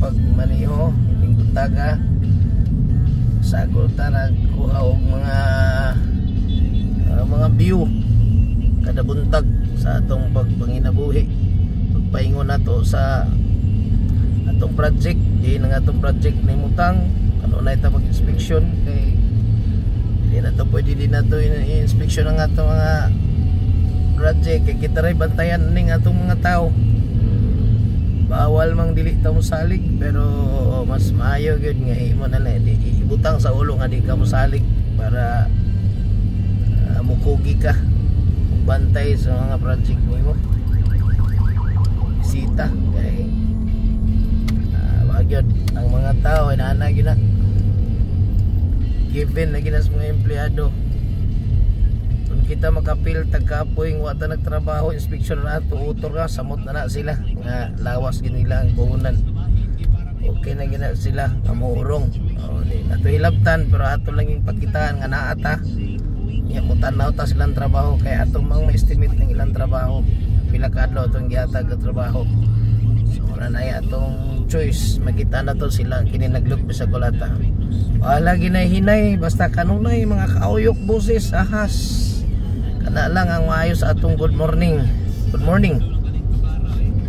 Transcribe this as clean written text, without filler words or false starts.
pagmaniho ning buntaga sagota nagkuha og mga view kada buntag sa atong pagpanginabuhi pagpaingon nato sa atong project ng atong project ni Mutang ano na ita mag-inspection kay di na to pwede din nato i-inspection ang atong mga project kay kita ray bantayan ning atong mga tao bawal mang dili ta mosalig pero mas maayo gyud nga imo na lang ibutang sa ulo nga di ka mosalig para mukugi ka bantay sa mga project mo bisita kay magyod ang mga tao ay naana gyud na given na ginas mga empleyado kung kita makapil tagkapoy wa ta nagtrabaho inspeksyon na ato utor ka samot na sila nga lawas gid nila ang puhunan okay na gina sila nga muurong ato hilabtan pero ato lang yung pakitaan nga naata nya mutanaw ta silang trabaho kay atong mang ma-estimate ng ilang trabaho pila ka adlaw atong gihatag ka trabaho so na atong choice makita na to sila kini naglug sa kulata wala ginay-hinay basta kanunay mga kauyok boses ahas kana lang ang maayos atong good morning